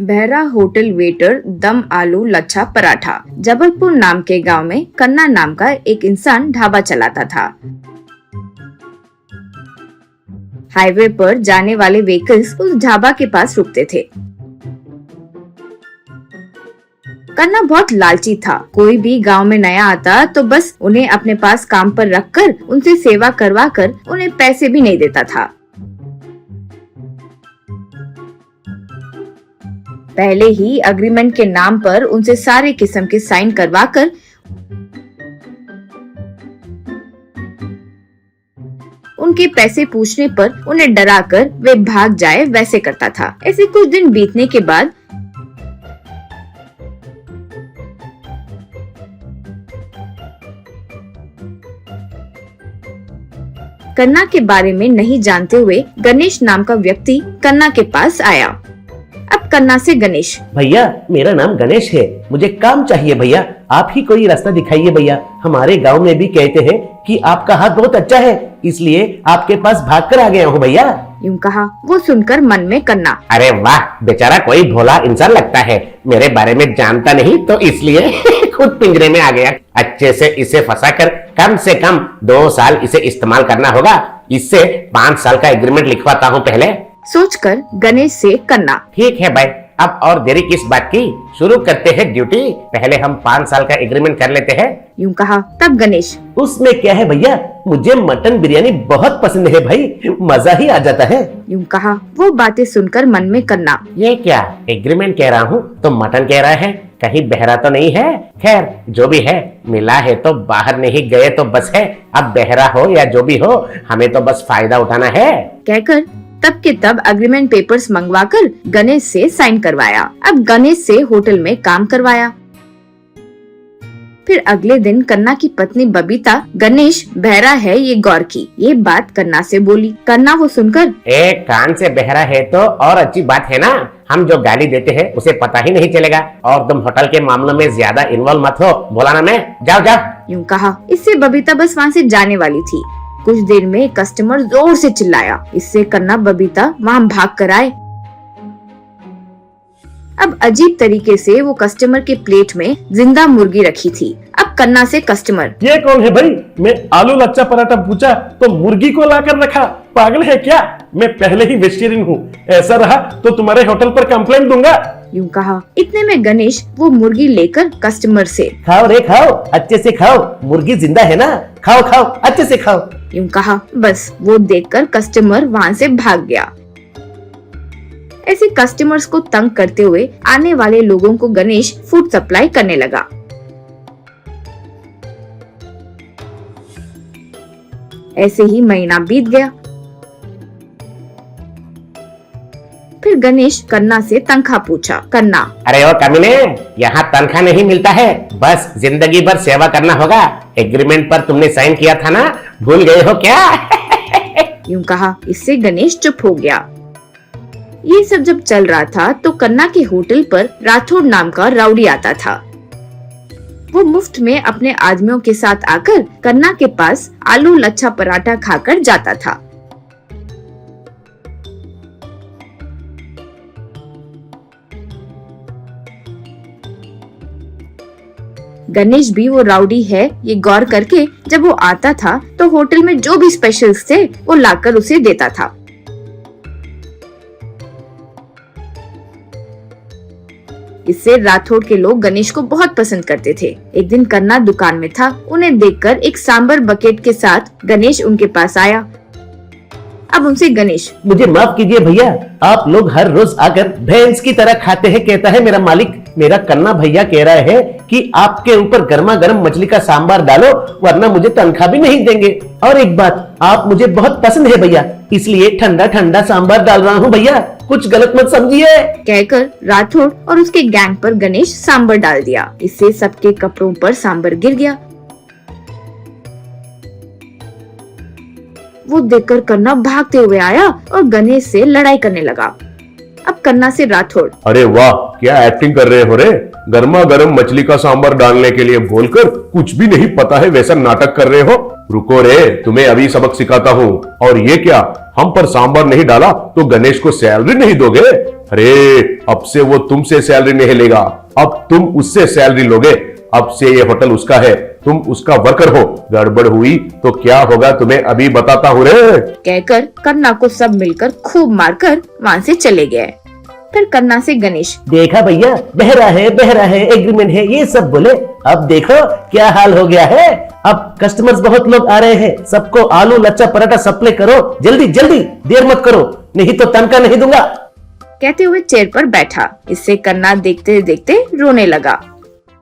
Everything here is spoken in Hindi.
बहरा होटल वेटर दम आलू लच्छा पराठा। जबलपुर नाम के गांव में कन्ना नाम का एक इंसान ढाबा चलाता था। हाईवे पर जाने वाले व्हीकल्स उस ढाबा के पास रुकते थे। कन्ना बहुत लालची था। कोई भी गांव में नया आता तो बस उन्हें अपने पास काम पर रखकर उनसे सेवा करवा कर उन्हें पैसे भी नहीं देता था। पहले ही अग्रीमेंट के नाम पर उनसे सारे किस्म के साइन करवा कर उनके पैसे पूछने पर उन्हें डराकर वे भाग जाए वैसे करता था। ऐसे कुछ दिन बीतने के बाद कन्ना के बारे में नहीं जानते हुए गणेश नाम का व्यक्ति कन्ना के पास आया। अब कन्ना से गणेश, भैया मेरा नाम गणेश है, मुझे काम चाहिए भैया, आप ही कोई रास्ता दिखाइए भैया। हमारे गांव में भी कहते हैं कि आपका हाथ बहुत अच्छा है, इसलिए आपके पास भागकर आ गया हूँ भैया। यूं कहा। वो सुनकर मन में कन्ना, अरे वाह, बेचारा कोई भोला इंसान लगता है, मेरे बारे में जानता नहीं तो इसलिए खुद पिंजरे में आ गया। अच्छे से इसे फंसाकर कम से कम 2 साल इसे इस्तेमाल करना होगा। इससे 5 साल का एग्रीमेंट लिखवाता हूँ पहले। सोचकर गणेश से कन्ना, ठीक है भाई, अब और देरी किस बात की, शुरू करते हैं ड्यूटी। पहले हम 5 साल का एग्रीमेंट कर लेते हैं। यूं कहा। तब गणेश, उसमें क्या है भैया, मुझे मटन बिरयानी बहुत पसंद है भाई, मजा ही आ जाता है। यूं कहा। वो बातें सुनकर मन में कन्ना, ये क्या एग्रीमेंट कह रहा हूँ तो मटन कह रहा है, कहीं बहरा तो नहीं है। खैर जो भी है, मिला है तो बाहर नहीं गए तो बस है। अब बहरा हो या जो भी हो, हमें तो बस फायदा उठाना है। कहकर तब के तब अग्रीमेंट पेपर्स मंगवाकर गणेश से साइन करवाया। अब गणेश से होटल में काम करवाया। फिर अगले दिन कन्ना की पत्नी बबीता गणेश बहरा है ये गौर की। ये बात कन्ना से बोली। कन्ना वो सुनकर, एक कान से बहरा है तो और अच्छी बात है ना, हम जो गाली देते हैं उसे पता ही नहीं चलेगा। और तुम होटल के मामलों में ज्यादा इन्वॉल्व मत हो, बोला ना मैं, जाओ जाओ। यूं कहा। इससे बबीता बस वहाँ से जाने वाली थी। कुछ देर में कस्टमर जोर से चिल्लाया। इससे कन्ना बबीता वहाँ भाग कर आए। अब अजीब तरीके से वो कस्टमर के प्लेट में जिंदा मुर्गी रखी थी। अब कन्ना से कस्टमर, ये कौन है भाई, मैं आलू लच्छा पराठा पूछा तो मुर्गी को लाकर रखा, पागल है क्या? मैं पहले ही वेजिटेरियन हूँ, ऐसा रहा तो तुम्हारे होटल पर कंप्लेंट दूंगा। यूं कहा। इतने में गणेश वो मुर्गी लेकर कस्टमर से, खाओ रे खाओ, अच्छे से खाओ, मुर्गी जिंदा है ना, खाओ खाओ अच्छे से खाओ। यूं कहा। बस वो देखकर कस्टमर वहाँ से भाग गया। ऐसे कस्टमर्स को तंग करते हुए आने वाले लोगों को गणेश फूड सप्लाई करने लगा। ऐसे ही महीना बीत गया। फिर गणेश कन्ना से तनख्वाह पूछा। कन्ना, अरे ओ कमीने, यहाँ तनख्वाह नहीं मिलता है, बस जिंदगी भर सेवा करना होगा। एग्रीमेंट पर तुमने साइन किया था ना, भूल गए हो क्या? यूं कहा। इससे गणेश चुप हो गया। ये सब जब चल रहा था तो कन्ना के होटल पर राठौड़ नाम का राउडी आता था। वो मुफ्त में अपने आदमियों के साथ आकर कन्ना के पास आलू लच्छा पराठा खाकर जाता था। गणेश भी वो राउडी है ये गौर करके जब वो आता था तो होटल में जो भी स्पेशल्स थे वो लाकर उसे देता था। इससे राठौड़ के लोग गणेश को बहुत पसंद करते थे। एक दिन कन्ना दुकान में था। उन्हें देखकर एक सांबर बकेट के साथ गणेश उनके पास आया। अब उनसे गणेश, मुझे माफ कीजिए भैया, आप लोग हर रोज आकर भैंस की तरह खाते हैं, कहता है मेरा मालिक। मेरा कन्ना भैया कह रहा है कि आपके ऊपर गर्मा गर्म मछली का सांबार डालो, वरना मुझे तनख्वाह भी नहीं देंगे। और एक बात, आप मुझे बहुत पसंद है भैया, इसलिए ठंडा ठंडा सांबार डाल रहा हूँ भैया, कुछ गलत मत समझिए। कहकर राठौड़ और उसके गैंग पर गणेश सांबर डाल दिया। इससे सबके कपड़ों पर सांबर गिर गया। वो देखकर कन्ना भागते हुए आया और गणेश से लड़ाई करने लगा। अब कन्ना से राठौड़, अरे वाह, क्या एक्टिंग कर रहे हो रे। गर्मा गर्म मछली का सांबर डालने के लिए बोलकर कुछ भी नहीं पता है वैसा नाटक कर रहे हो। रुको रे, तुम्हें अभी सबक सिखाता हूँ। और ये क्या, हम पर सांबर नहीं डाला तो गणेश को सैलरी नहीं दोगे? अरे अब से वो तुमसे सैलरी नहीं लेगा, अब तुम उससे सैलरी लोगे। अब से ये होटल उसका है, तुम उसका वर्कर हो। गड़बड़ हुई तो क्या होगा तुम्हें अभी बताता हूँ रे। कहकर कन्ना को सब मिलकर खूब मारकर वहाँ से चले गए। फिर कन्ना से गणेश, देखा भैया, बहरा है, एग्रीमेंट है, ये सब बोले। अब देखो क्या हाल हो गया है। अब कस्टमर्स बहुत लोग आ रहे हैं, सबको आलू लच्छा पराठा सप्लाई करो, जल्दी जल्दी, देर मत करो, नहीं तो तनख्वाह नहीं दूंगा। कहते हुए चेयर पर बैठा। इससे कन्ना देखते देखते रोने लगा।